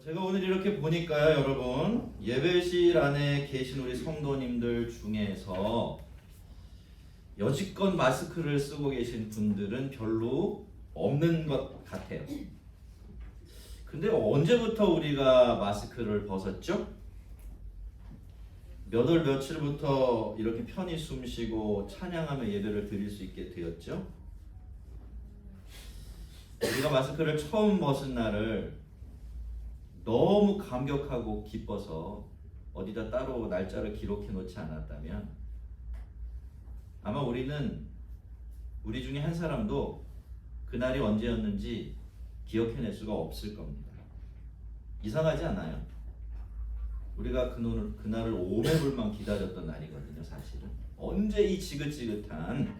제가 오늘 이렇게 보니까요, 여러분, 예배실 안에 계신 우리 성도님들 중에서 여지껏 마스크를 쓰고 계신 분들은 별로 없는 것 같아요. 근데 언제부터 우리가 마스크를 벗었죠? 몇 월 며칠부터 이렇게 편히 숨쉬고 찬양하며 예배를 드릴 수 있게 되었죠? 우리가 마스크를 처음 벗은 날을 너무 감격하고 기뻐서 어디다 따로 날짜를 기록해 놓지 않았다면 아마 우리는 우리 중에 한 사람도 그날이 언제였는지 기억해낼 수가 없을 겁니다. 이상하지 않아요? 우리가 그날을 오매불만 기다렸던 날이거든요. 사실은 언제 이 지긋지긋한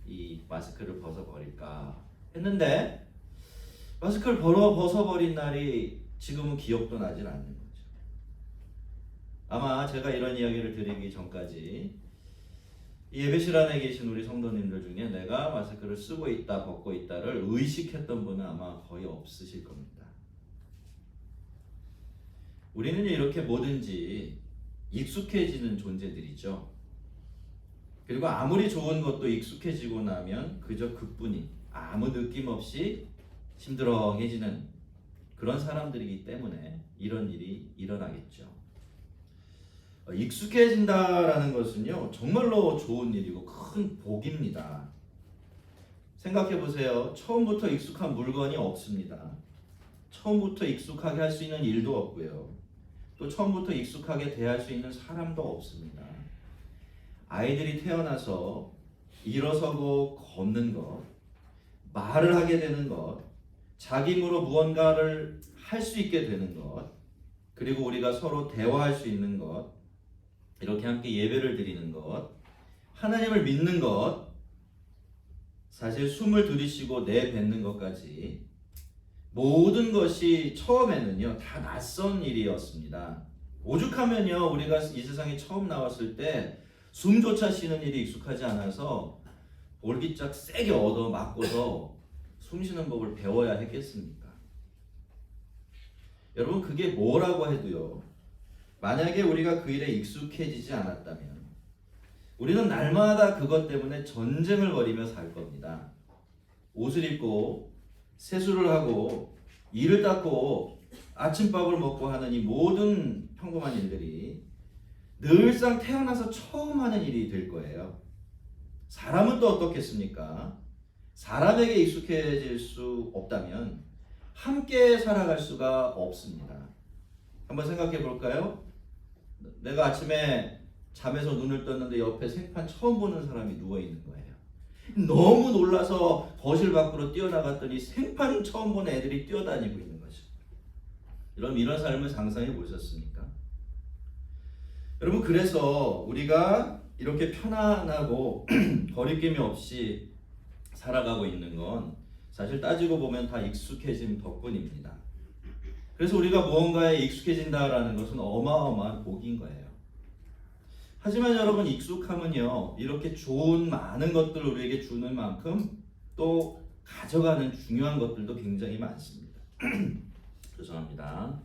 이 마스크를 벗어버릴까 했는데 마스크를 벗어버린 날이 지금은 기억도 나질 않는 거죠. 아마 제가 이런 이야기를 드리기 전까지 예배실 안에 계신 우리 성도님들 중에 내가 마스크를 쓰고 있다 벗고 있다를 의식했던 분은 아마 거의 없으실 겁니다. 우리는 이렇게 뭐든지 익숙해지는 존재들이죠. 그리고 아무리 좋은 것도 익숙해지고 나면 그저 그뿐인 아무 느낌 없이 심드렁해지는 그런 사람들이기 때문에 이런 일이 일어나겠죠. 익숙해진다라는 것은요, 정말로 좋은 일이고 큰 복입니다. 생각해 보세요. 처음부터 익숙한 물건이 없습니다. 처음부터 익숙하게 할 수 있는 일도 없고요. 또 처음부터 익숙하게 대할 수 있는 사람도 없습니다. 아이들이 태어나서 일어서고 걷는 것, 말을 하게 되는 것, 자기 힘으로 무언가를 할 수 있게 되는 것, 그리고 우리가 서로 대화할 수 있는 것, 이렇게 함께 예배를 드리는 것, 하나님을 믿는 것, 사실 숨을 들이쉬고 내뱉는 것까지 모든 것이 처음에는요 다 낯선 일이었습니다. 오죽하면요 우리가 이 세상에 처음 나왔을 때 숨조차 쉬는 일이 익숙하지 않아서 볼기짝 세게 얻어 맞고서 숨쉬는 법을 배워야 했겠습니까? 여러분 그게 뭐라고 해도요, 만약에 우리가 그 일에 익숙해지지 않았다면 우리는 날마다 그것 때문에 전쟁을 벌이며 살 겁니다. 옷을 입고 세수를 하고 이를 닦고 아침밥을 먹고 하는 이 모든 평범한 일들이 늘상 태어나서 처음 하는 일이 될 거예요. 사람은 또 어떻겠습니까? 사람에게 익숙해질 수 없다면 함께 살아갈 수가 없습니다. 한번 생각해 볼까요? 내가 아침에 잠에서 눈을 떴는데 옆에 생판 처음 보는 사람이 누워 있는 거예요. 너무 놀라서 거실 밖으로 뛰어나갔더니 생판 처음 본 애들이 뛰어다니고 있는 거죠. 여러분 이런 삶을 상상해 보셨습니까? 여러분 그래서 우리가 이렇게 편안하고 거리낌이 없이 살아가고 있는 건 사실 따지고 보면 다 익숙해진 덕분입니다. 그래서 우리가 무언가에 익숙해진다라는 것은 어마어마한 복인 거예요. 하지만 여러분 익숙함은요 이렇게 좋은 많은 것들을 우리에게 주는 만큼 또 가져가는 중요한 것들도 굉장히 많습니다. 죄송합니다.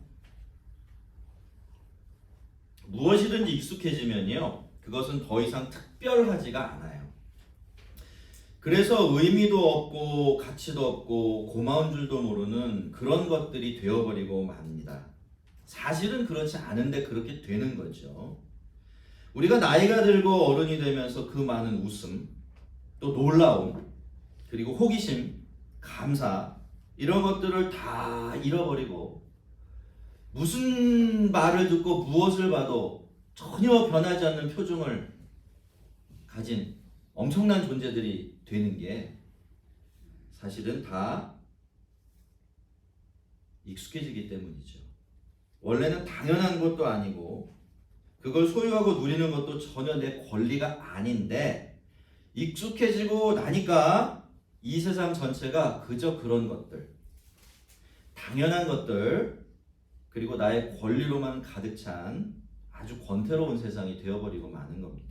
무엇이든지 익숙해지면요 그것은 더 이상 특별하지가 않아요. 그래서 의미도 없고 가치도 없고 고마운 줄도 모르는 그런 것들이 되어버리고 맙니다. 사실은 그렇지 않은데 그렇게 되는 거죠. 우리가 나이가 들고 어른이 되면서 그 많은 웃음, 또 놀라움, 그리고 호기심, 감사 이런 것들을 다 잃어버리고 무슨 말을 듣고 무엇을 봐도 전혀 변하지 않는 표정을 가진 엄청난 존재들이 되는 게 사실은 다 익숙해지기 때문이죠. 원래는 당연한 것도 아니고 그걸 소유하고 누리는 것도 전혀 내 권리가 아닌데 익숙해지고 나니까 이 세상 전체가 그저 그런 것들, 당연한 것들, 그리고 나의 권리로만 가득 찬 아주 권태로운 세상이 되어버리고 마는 겁니다.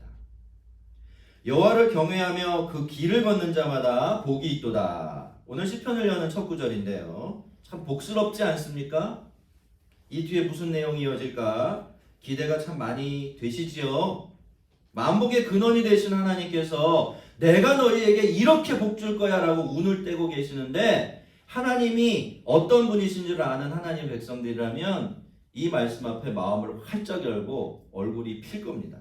여호와를 경외하며 그 길을 걷는 자마다 복이 있도다. 오늘 시편을 여는 첫 구절인데요. 참 복스럽지 않습니까? 이 뒤에 무슨 내용이 이어질까 기대가 참 많이 되시지요. 만복의 근원이 되신 하나님께서 내가 너희에게 이렇게 복 줄 거야 라고 운을 떼고 계시는데, 하나님이 어떤 분이신 줄 아는 하나님 백성들이라면 이 말씀 앞에 마음을 활짝 열고 얼굴이 필 겁니다.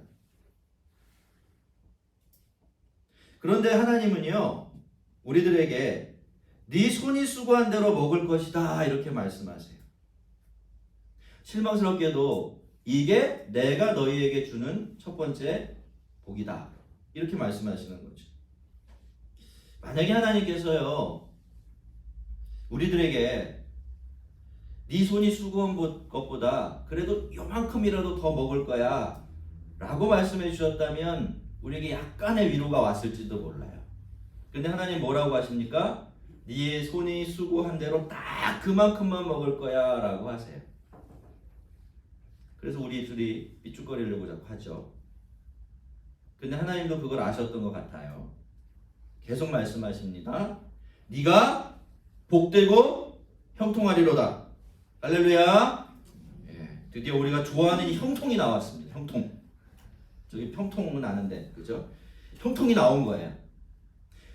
그런데 하나님은요, 우리들에게 네 손이 수고한 대로 먹을 것이다 이렇게 말씀하세요. 실망스럽게도 이게 내가 너희에게 주는 첫 번째 복이다 이렇게 말씀하시는 거죠. 만약에 하나님께서요, 우리들에게 네 손이 수고한 것보다 그래도 요만큼이라도 더 먹을 거야 라고 말씀해 주셨다면 우리에게 약간의 위로가 왔을지도 몰라요. 근데 하나님 뭐라고 하십니까? 네 손이 수고한 대로 딱 그만큼만 먹을 거야 라고 하세요. 그래서 우리 둘이 삐죽거리려고 자꾸 하죠. 근데 하나님도 그걸 아셨던 것 같아요. 계속 말씀하십니다. 네가 복되고 형통하리로다. 할렐루야. 예, 드디어 우리가 좋아하는 형통이 나왔습니다. 형통. 저기 평통은 아는데, 그죠? 형통이 나온 거예요.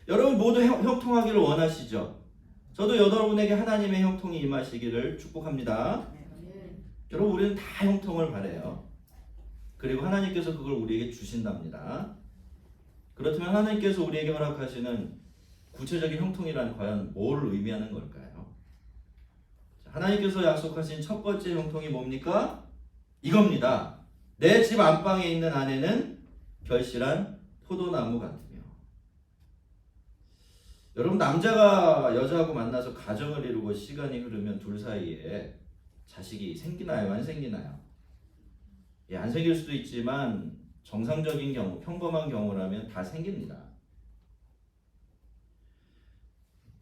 여러분 모두 형통하기를 원하시죠? 저도 여러분에게 하나님의 형통이 임하시기를 축복합니다. 여러분 우리는 다 형통을 바라요. 그리고 하나님께서 그걸 우리에게 주신답니다. 그렇다면 하나님께서 우리에게 허락하시는 구체적인 형통이란 과연 뭘 의미하는 걸까요? 하나님께서 약속하신 첫 번째 형통이 뭡니까? 이겁니다. 내 집 안방에 있는 아내는 결실한 포도나무 같으며. 여러분 남자가 여자하고 만나서 가정을 이루고 시간이 흐르면 둘 사이에 자식이 생기나요? 안 생기나요? 예, 안 생길 수도 있지만 정상적인 경우, 평범한 경우라면 다 생깁니다.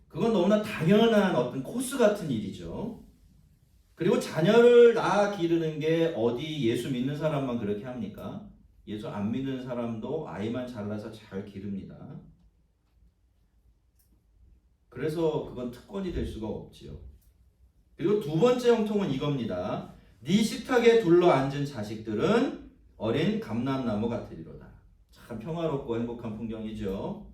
그건 너무나 당연한 어떤 코스 같은 일이죠. 그리고 자녀를 낳아 기르는 게 어디 예수 믿는 사람만 그렇게 합니까? 예수 안 믿는 사람도 아이만 잘나서 잘 기릅니다. 그래서 그건 특권이 될 수가 없지요. 그리고 두 번째 형통은 이겁니다. 네 식탁에 둘러앉은 자식들은 어린 감람나무 같으리로다. 참 평화롭고 행복한 풍경이죠.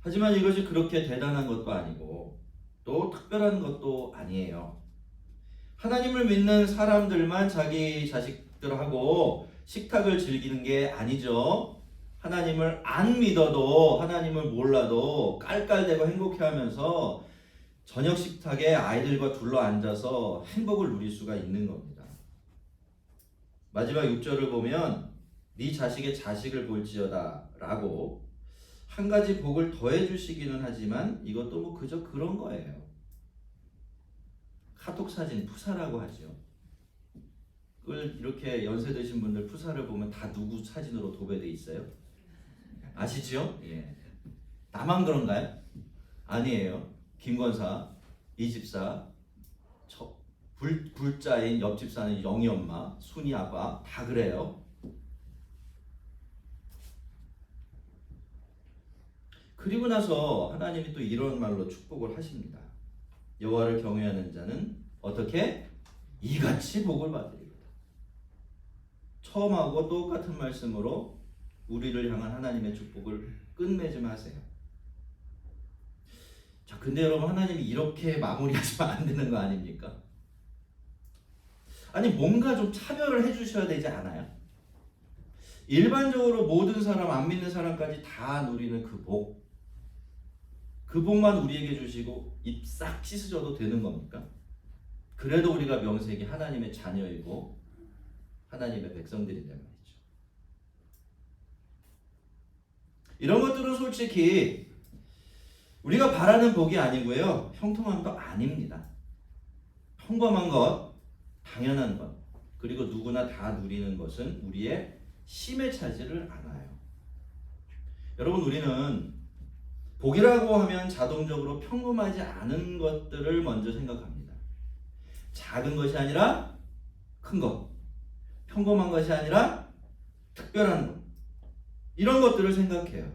하지만 이것이 그렇게 대단한 것도 아니고 또 특별한 것도 아니에요. 하나님을 믿는 사람들만 자기 자식들하고 식탁을 즐기는 게 아니죠. 하나님을 안 믿어도, 하나님을 몰라도 깔깔대고 행복해하면서 저녁 식탁에 아이들과 둘러앉아서 행복을 누릴 수가 있는 겁니다. 마지막 6절을 보면 네 자식의 자식을 볼지어다 라고 한 가지 복을 더해 주시기는 하지만 이것도 뭐 그저 그런 거예요. 카톡 사진 푸사라고 하죠. 그걸 이렇게 연세 드신 분들 푸사를 보면 다 누구 사진으로 도배돼 있어요? 아시죠? 예. 나만 그런가요? 아니에요. 김권사, 이집사, 불자인 옆집 사는 영희 엄마, 순이 아빠 다 그래요. 그리고 나서 하나님이 또 이런 말로 축복을 하십니다. 여호와를 경외하는 자는 어떻게? 이같이 복을 받으리로다. 처음하고 똑같은 말씀으로 우리를 향한 하나님의 축복을 끝맺음하세요. 자, 근데 여러분 하나님이 이렇게 마무리하시면 안 되는 거 아닙니까? 아니 뭔가 좀 차별을 해주셔야 되지 않아요? 일반적으로 모든 사람, 안 믿는 사람까지 다 누리는 그 복, 그 복만 우리에게 주시고 입 싹 씻어줘도 되는 겁니까? 그래도 우리가 명색이 하나님의 자녀이고 하나님의 백성들인데 말이죠. 이런 것들은 솔직히 우리가 바라는 복이 아니고요, 형통함도 아닙니다. 평범한 것, 당연한 것, 그리고 누구나 다 누리는 것은 우리의 심에 차지를 않아요. 여러분 우리는 복이라고 하면 자동적으로 평범하지 않은 것들을 먼저 생각합니다. 작은 것이 아니라 큰 것, 평범한 것이 아니라 특별한 것, 이런 것들을 생각해요.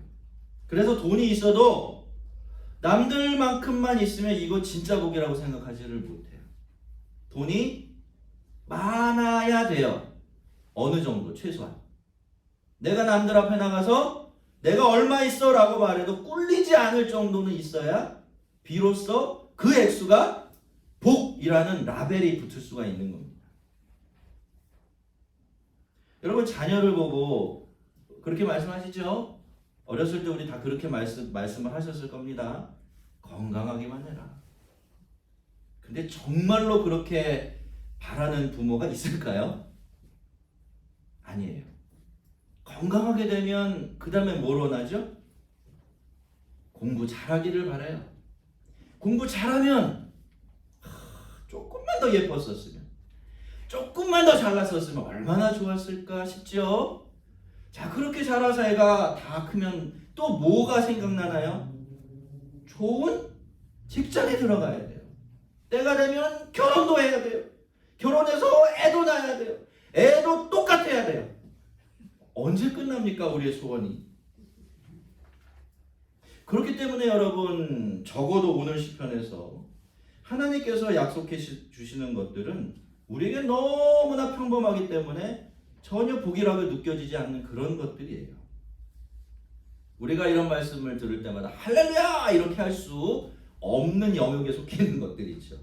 그래서 돈이 있어도 남들만큼만 있으면 이거 진짜 복이라고 생각하지를 못해요. 돈이 많아야 돼요. 어느 정도 최소한. 내가 남들 앞에 나가서 내가 얼마 있어 라고 말해도 꿀리지 않을 정도는 있어야 비로소 그 액수가 복이라는 라벨이 붙을 수가 있는 겁니다. 여러분 자녀를 보고 그렇게 말씀하시죠? 어렸을 때 우리 다 그렇게 말씀을 하셨을 겁니다. 건강하기만 해라. 근데 정말로 그렇게 바라는 부모가 있을까요? 아니에요. 건강하게 되면 그 다음에 뭘 원하죠? 공부 잘하기를 바라요. 공부 잘하면 조금만 더 예뻤었으면, 조금만 더 잘났었으면 얼마나 좋았을까 싶죠? 자, 그렇게 자라서 애가 다 크면 또 뭐가 생각나나요? 좋은 직장에 들어가야 돼요. 때가 되면 결혼도 해야 돼요. 결혼해서 애도 낳아야 돼요. 애도 똑같아야 돼요. 언제 끝납니까 우리의 소원이? 그렇기 때문에 여러분 적어도 오늘 시편에서 하나님께서 약속해 주시는 것들은 우리에게 너무나 평범하기 때문에 전혀 복이라고 느껴지지 않는 그런 것들이에요. 우리가 이런 말씀을 들을 때마다 할렐루야 이렇게 할 수 없는 영역에 속해 있는 것들이죠.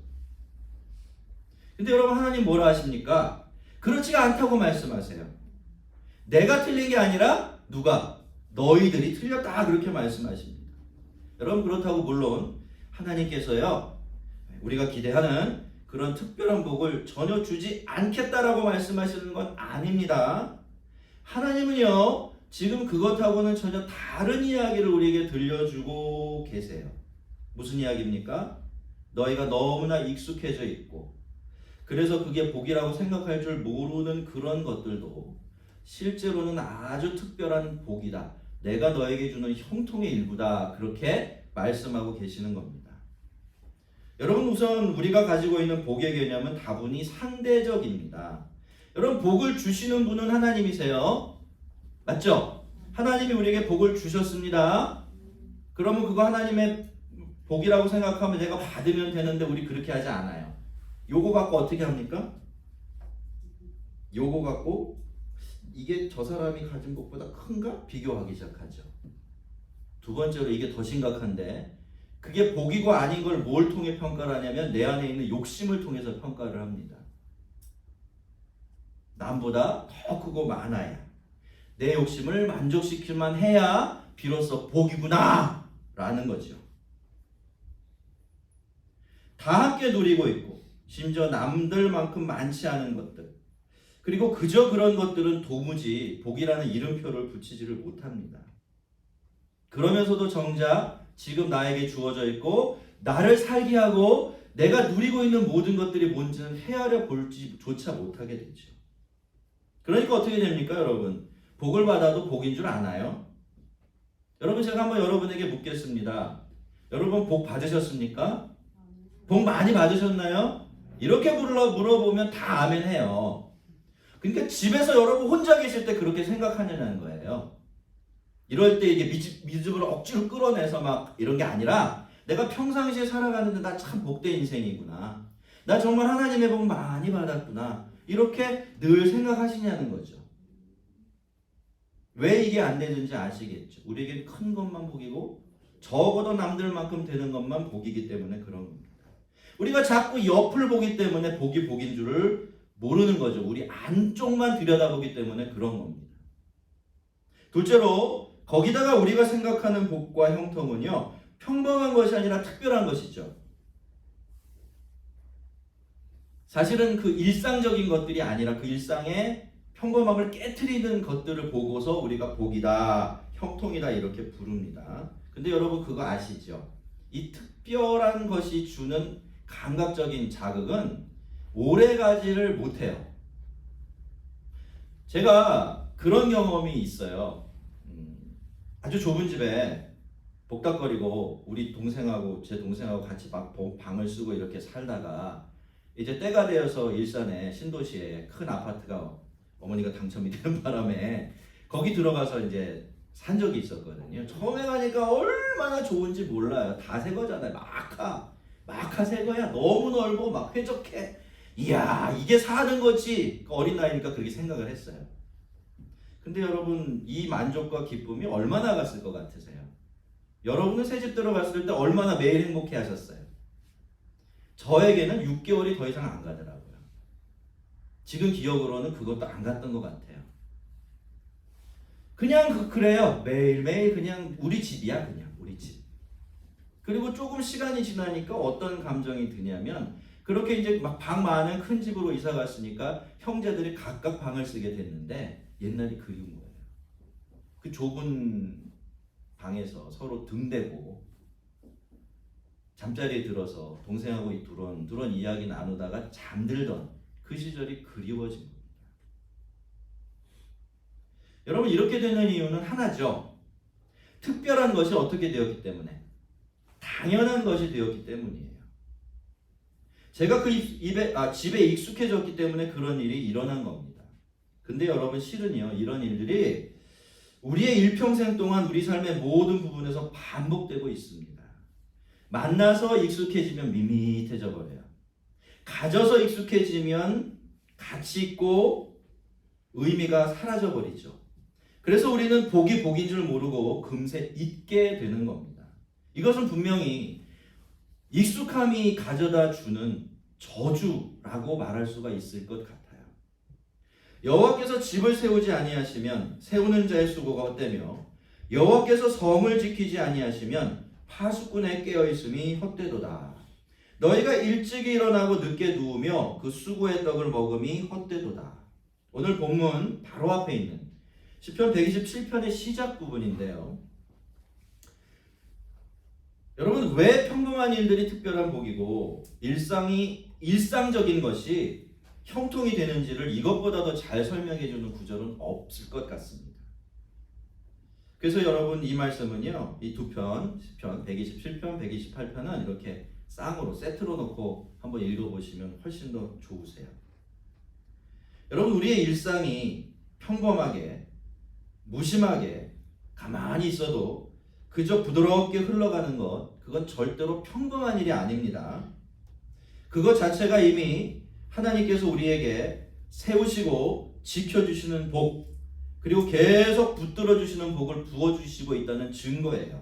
근데 여러분 하나님 뭐라 하십니까? 그렇지가 않다고 말씀하세요. 내가 틀린 게 아니라 누가? 너희들이 틀렸다 그렇게 말씀하십니다. 여러분 그렇다고 물론 하나님께서요 우리가 기대하는 그런 특별한 복을 전혀 주지 않겠다라고 말씀하시는 건 아닙니다. 하나님은요 지금 그것하고는 전혀 다른 이야기를 우리에게 들려주고 계세요. 무슨 이야기입니까? 너희가 너무나 익숙해져 있고 그래서 그게 복이라고 생각할 줄 모르는 그런 것들도 실제로는 아주 특별한 복이다. 내가 너에게 주는 형통의 일부다. 그렇게 말씀하고 계시는 겁니다. 여러분 우선 우리가 가지고 있는 복의 개념은 다분히 상대적입니다. 여러분 복을 주시는 분은 하나님이세요. 맞죠? 하나님이 우리에게 복을 주셨습니다. 그러면 그거 하나님의 복이라고 생각하면 내가 받으면 되는데 우리 그렇게 하지 않아요. 요거 갖고 어떻게 합니까? 요거 갖고 이게 저 사람이 가진 복보다 큰가? 비교하기 시작하죠. 두 번째로 이게 더 심각한데 그게 복이고 아닌 걸 뭘 통해 평가를 하냐면 내 안에 있는 욕심을 통해서 평가를 합니다. 남보다 더 크고 많아야 내 욕심을 만족시킬만 해야 비로소 복이구나 라는 거죠. 다 함께 누리고 있고 심지어 남들만큼 많지 않은 것들 그리고 그저 그런 것들은 도무지 복이라는 이름표를 붙이지를 못합니다. 그러면서도 정작 지금 나에게 주어져 있고 나를 살게 하고 내가 누리고 있는 모든 것들이 뭔지는 헤아려 볼지조차 못하게 되죠. 그러니까 어떻게 됩니까 여러분? 복을 받아도 복인 줄 아나요? 여러분 제가 한번 여러분에게 묻겠습니다. 여러분 복 받으셨습니까? 복 많이 받으셨나요? 이렇게 물어보면 다 아멘 해요. 그러니까 집에서 여러분 혼자 계실 때 그렇게 생각하냐는 거예요. 이럴 때 이게 믿음을 억지로 끌어내서 막 이런 게 아니라 내가 평상시에 살아가는데 나 참 복된 인생이구나. 나 정말 하나님의 복 많이 받았구나. 이렇게 늘 생각하시냐는 거죠. 왜 이게 안 되는지 아시겠죠? 우리에겐 큰 것만 복이고 적어도 남들만큼 되는 것만 복이기 때문에 그런 겁니다. 우리가 자꾸 옆을 보기 때문에 복이 복인 줄을 모르는 거죠. 우리 안쪽만 들여다보기 때문에 그런 겁니다. 둘째로 거기다가 우리가 생각하는 복과 형통은요. 평범한 것이 아니라 특별한 것이죠. 사실은 그 일상적인 것들이 아니라 그 일상의 평범함을 깨트리는 것들을 보고서 우리가 복이다, 형통이다 이렇게 부릅니다. 근데 여러분 그거 아시죠? 이 특별한 것이 주는 감각적인 자극은 오래가지를 못해요. 제가 그런 경험이 있어요. 아주 좁은 집에 복닥거리고 우리 동생하고 제 동생하고 같이 막 방을 쓰고 이렇게 살다가 이제 때가 되어서 일산에 신도시에 큰 아파트가 어머니가 당첨이 되는 바람에 거기 들어가서 이제 산 적이 있었거든요. 처음에 가니까 얼마나 좋은지 몰라요. 다 새 거잖아요. 마카 새 거야. 너무 넓고 막 쾌적해. 이야, 이게 사는 거지. 어린 나이니까 그렇게 생각을 했어요. 근데 여러분, 이 만족과 기쁨이 얼마나 갔을 것 같으세요? 여러분은 새집 들어갔을 때 얼마나 매일 행복해 하셨어요? 저에게는 6개월이 더 이상 안 가더라고요. 지금 기억으로는 그것도 안 갔던 것 같아요. 그냥 그래요. 매일매일 그냥 우리 집이야. 그냥 우리 집. 그리고 조금 시간이 지나니까 어떤 감정이 드냐면, 그렇게 이제 막 방 많은 큰 집으로 이사 갔으니까 형제들이 각각 방을 쓰게 됐는데 옛날이 그리운 거예요. 그 좁은 방에서 서로 등대고 잠자리에 들어서 동생하고 두런 이야기 나누다가 잠들던 그 시절이 그리워진 겁니다. 여러분, 이렇게 되는 이유는 하나죠. 특별한 것이 어떻게 되었기 때문에, 당연한 것이 되었기 때문이에요. 제가 그 집에 익숙해졌기 때문에 그런 일이 일어난 겁니다. 근데 여러분, 실은요, 이런 일들이 우리의 일평생 동안 우리 삶의 모든 부분에서 반복되고 있습니다. 만나서 익숙해지면 밋밋해져 버려요. 가져서 익숙해지면 가치 있고 의미가 사라져 버리죠. 그래서 우리는 복이 복인 줄 모르고 금세 잊게 되는 겁니다. 이것은 분명히 익숙함이 가져다 주는 저주라고 말할 수가 있을 것 같아요. 여호와께서 집을 세우지 아니하시면 세우는 자의 수고가 헛되며 여호와께서 성을 지키지 아니하시면 파수꾼의 깨어있음이 헛되도다. 너희가 일찍 일어나고 늦게 누우며 그 수고의 떡을 먹음이 헛되도다. 오늘 본문 바로 앞에 있는 시편 127편의 시작 부분인데요. 여러분, 왜 평범한 일들이 특별한 복이고 일상적인 것이 형통이 되는지를 이것보다 더 잘 설명해 주는 구절은 없을 것 같습니다. 그래서 여러분, 이 말씀은요, 이 두 편, 시편 127편, 128편은 이렇게 쌍으로 세트로 놓고 한번 읽어보시면 훨씬 더 좋으세요. 여러분, 우리의 일상이 평범하게 무심하게 가만히 있어도 그저 부드럽게 흘러가는 것, 그건 절대로 평범한 일이 아닙니다. 그것 자체가 이미 하나님께서 우리에게 세우시고 지켜주시는 복, 그리고 계속 붙들어 주시는 복을 부어주시고 있다는 증거예요.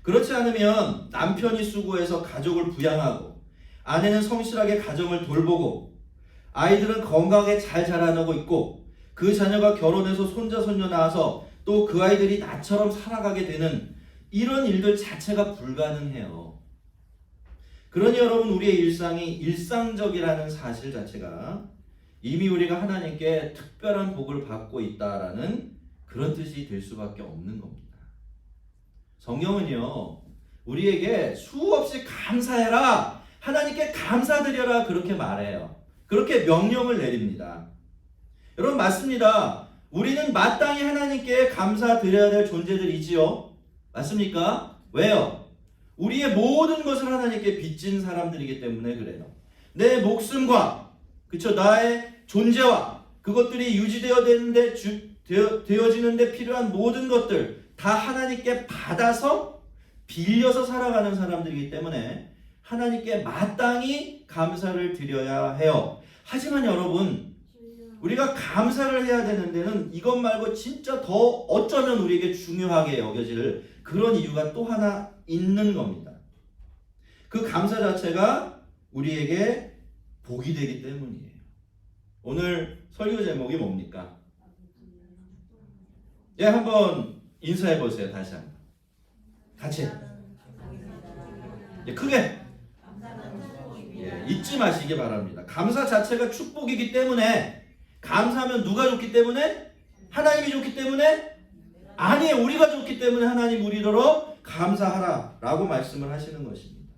그렇지 않으면 남편이 수고해서 가족을 부양하고 아내는 성실하게 가정을 돌보고 아이들은 건강하게 잘 자라나고 있고 그 자녀가 결혼해서 손자 손녀 낳아서 또 그 아이들이 나처럼 살아가게 되는 이런 일들 자체가 불가능해요. 그러니 여러분, 우리의 일상이 일상적이라는 사실 자체가 이미 우리가 하나님께 특별한 복을 받고 있다라는 그런 뜻이 될 수밖에 없는 겁니다. 성경은요, 우리에게 수없이 감사해라, 하나님께 감사드려라 그렇게 말해요. 그렇게 명령을 내립니다. 여러분, 맞습니다. 우리는 마땅히 하나님께 감사드려야 될 존재들이지요. 맞습니까? 왜요? 우리의 모든 것을 하나님께 빚진 사람들이기 때문에 그래요. 내 목숨과 그쵸, 나의 존재와 그것들이 되어지는데 필요한 모든 것들 다 하나님께 받아서 빌려서 살아가는 사람들이기 때문에 하나님께 마땅히 감사를 드려야 해요. 하지만 여러분, 우리가 감사를 해야 되는 데는 이것 말고 진짜 더 어쩌면 우리에게 중요하게 여겨질 그런 이유가 또 하나 있는 겁니다. 그 감사 자체가 우리에게 복이 되기 때문이에요. 오늘 설교 제목이 뭡니까? 예, 한번 인사해 보세요. 다시 한번. 같이. 예, 크게. 예, 잊지 마시기 바랍니다. 감사 자체가 축복이기 때문에, 감사하면 누가 좋기 때문에? 하나님이 좋기 때문에? 아니에요. 우리가 좋기 때문에 하나님 우리더러 감사하라 라고 말씀을 하시는 것입니다.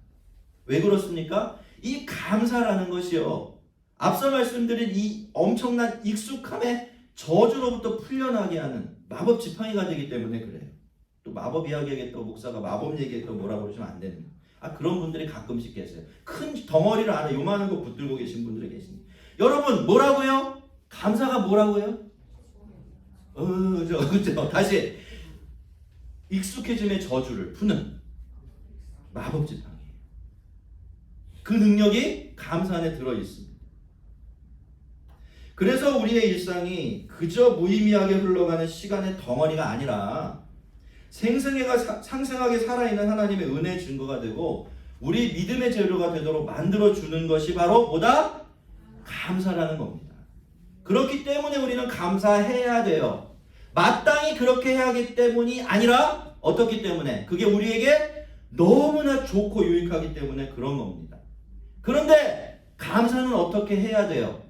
왜 그렇습니까? 이 감사라는 것이요, 앞서 말씀드린 이 엄청난 익숙함의 저주로부터 풀려나게 하는 마법 지팡이가 되기 때문에 그래요. 또 마법 이야기하겠다고 목사가 마법 얘기했다고 뭐라고 그러시면 안 됩니다. 그런 분들이 가끔씩 계세요. 큰 덩어리를 안에 요만한 거 붙들고 계신 분들이 계십니다. 여러분, 뭐라고요? 감사가 뭐라고요? 그죠? 다시. 익숙해짐의 저주를 푸는 마법 지팡이에요. 그 능력이 감사 안에 들어 있습니다. 그래서 우리의 일상이 그저 무의미하게 흘러가는 시간의 덩어리가 아니라 상생하게 살아있는 하나님의 은혜의 증거가 되고 우리 믿음의 재료가 되도록 만들어주는 것이 바로 뭐다? 감사라는 겁니다. 그렇기 때문에 우리는 감사해야 돼요. 마땅히 그렇게 해야 하기 때문이 아니라 어떻기 때문에? 그게 우리에게 너무나 좋고 유익하기 때문에 그런 겁니다. 그런데 감사는 어떻게 해야 돼요?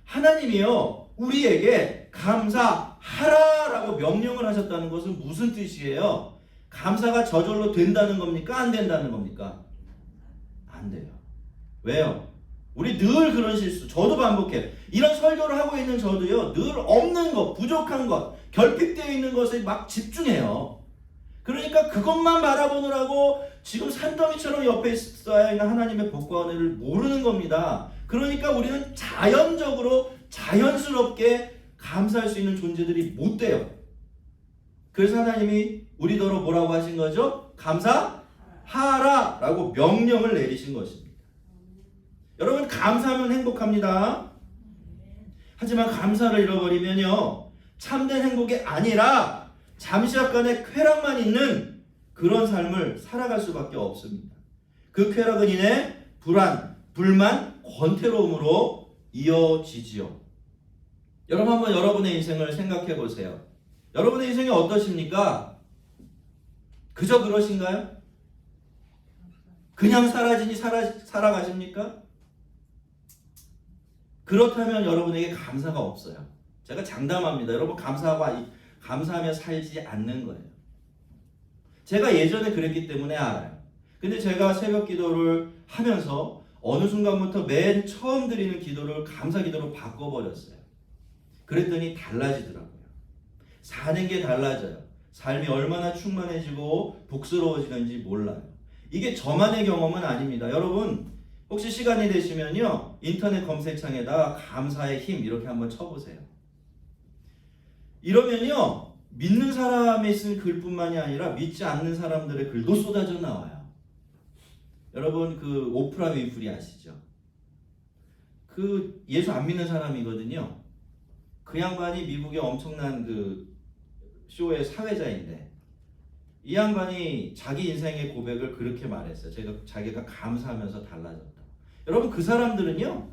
하나님이요, 우리에게 감사하라라고 명령을 하셨다는 것은 무슨 뜻이에요? 감사가 저절로 된다는 겁니까? 안 된다는 겁니까? 안 돼요. 왜요? 우리 늘 그런 실수, 저도 반복해요. 이런 설교를 하고 있는 저도요, 늘 없는 것, 부족한 것, 결핍되어 있는 것에 막 집중해요. 그러니까 그것만 바라보느라고 지금 산더미처럼 옆에 있어야 하는 하나님의 복과 은혜를 모르는 겁니다. 그러니까 우리는 자연적으로 자연스럽게 감사할 수 있는 존재들이 못 돼요. 그래서 하나님이 우리더러 뭐라고 하신 거죠? 감사하라 라고 명령을 내리신 것입니다. 여러분, 감사하면 행복합니다. 하지만 감사를 잃어버리면요, 참된 행복이 아니라 잠시 약간의 쾌락만 있는 그런 삶을 살아갈 수밖에 없습니다. 그 쾌락은 이내 불안, 불만, 권태로움으로 이어지지요. 여러분, 한번 여러분의 인생을 생각해 보세요. 여러분의 인생이 어떠십니까? 그저 그러신가요? 그냥 살아가십니까? 그렇다면 여러분에게 감사가 없어요. 제가 장담합니다. 여러분, 감사하며 살지 않는 거예요. 제가 예전에 그랬기 때문에 알아요. 근데 제가 새벽 기도를 하면서 어느 순간부터 맨 처음 드리는 기도를 감사 기도로 바꿔버렸어요. 그랬더니 달라지더라고요. 사는 게 달라져요. 삶이 얼마나 충만해지고 복스러워지는지 몰라요. 이게 저만의 경험은 아닙니다. 여러분, 혹시 시간이 되시면요, 인터넷 검색창에다가 감사의 힘 이렇게 한번 쳐보세요. 이러면요, 믿는 사람이 쓴 글뿐만이 아니라 믿지 않는 사람들의 글도 쏟아져 나와요. 여러분, 그 오프라 윈프리 아시죠? 그 예수 안 믿는 사람이거든요. 그 양반이 미국의 엄청난 그 쇼의 사회자인데, 이 양반이 자기 인생의 고백을 그렇게 말했어요. 자기가 감사하면서 달라졌다. 여러분, 그 사람들은요,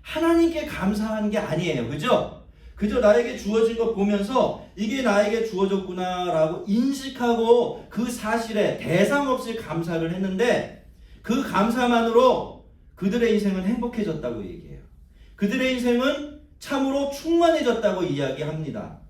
하나님께 감사한 게 아니에요. 그죠? 그저 나에게 주어진 거 보면서 이게 나에게 주어졌구나라고 인식하고 그 사실에 대상 없이 감사를 했는데, 그 감사만으로 그들의 인생은 행복해졌다고 얘기해요. 그들의 인생은 참으로 충만해졌다고 이야기합니다.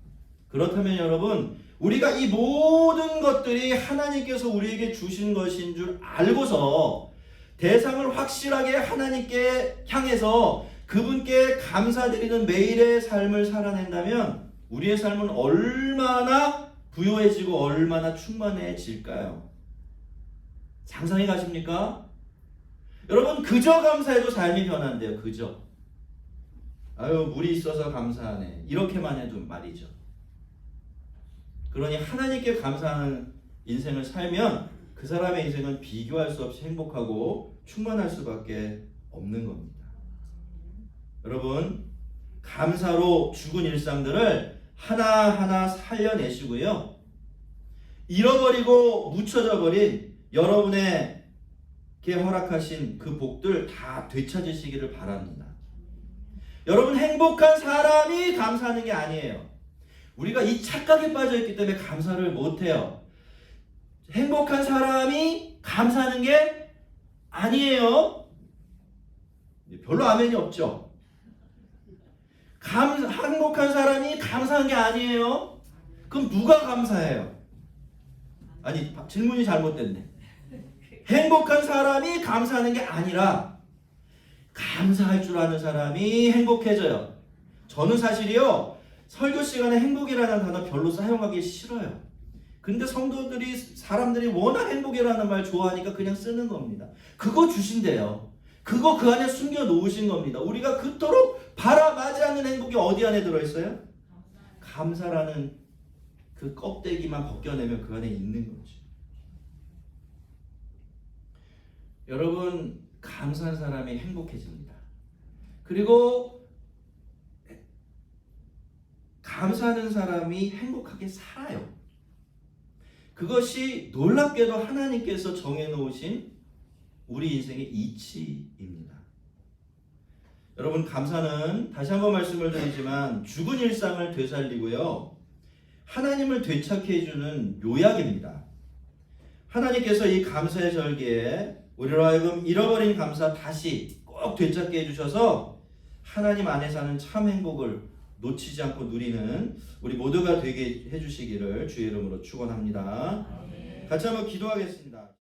그렇다면 여러분, 우리가 이 모든 것들이 하나님께서 우리에게 주신 것인 줄 알고서 대상을 확실하게 하나님께 향해서 그분께 감사드리는 매일의 삶을 살아낸다면 우리의 삶은 얼마나 부요해지고 얼마나 충만해질까요? 상상해 가십니까? 여러분, 그저 감사해도 삶이 변한대요. 그저. 아유, 물이 있어서 감사하네. 이렇게만 해도 말이죠. 그러니 하나님께 감사하는 인생을 살면 그 사람의 인생은 비교할 수 없이 행복하고 충만할 수밖에 없는 겁니다. 여러분, 감사로 죽은 일상들을 하나하나 살려내시고요, 잃어버리고 묻혀져 버린 여러분에게 허락하신 그 복들 다 되찾으시기를 바랍니다. 여러분, 행복한 사람이 감사하는 게 아니에요. 우리가 이 착각에 빠져있기 때문에 감사를 못해요. 행복한 사람이 감사하는 게 아니에요. 별로 아멘이 없죠. 행복한 사람이 감사한 게 아니에요. 그럼 누가 감사해요? 아니, 질문이 잘못됐네. 행복한 사람이 감사하는 게 아니라 감사할 줄 아는 사람이 행복해져요. 저는 사실이요, 설교 시간에 행복이라는 단어 별로 사용하기 싫어요. 근데 사람들이 워낙 행복이라는 말 좋아하니까 그냥 쓰는 겁니다. 그거 주신대요. 그거 그 안에 숨겨 놓으신 겁니다. 우리가 그토록 바라마지 않는 행복이 어디 안에 들어있어요? 감사라는 그 껍데기만 벗겨내면 그 안에 있는 거죠. 여러분, 감사한 사람이 행복해집니다. 그리고 감사하는 사람이 행복하게 살아요. 그것이 놀랍게도 하나님께서 정해놓으신 우리 인생의 이치입니다. 여러분, 감사는 다시 한번 말씀을 드리지만 죽은 일상을 되살리고요, 하나님을 되찾게 해주는 요약입니다. 하나님께서 이 감사의 절기에 우리로 하여금 잃어버린 감사 다시 꼭 되찾게 해주셔서 하나님 안에 사는 참 행복을 놓치지 않고 누리는 우리 모두가 되게 해주시기를 주의 이름으로 축원합니다. 같이 한번 기도하겠습니다.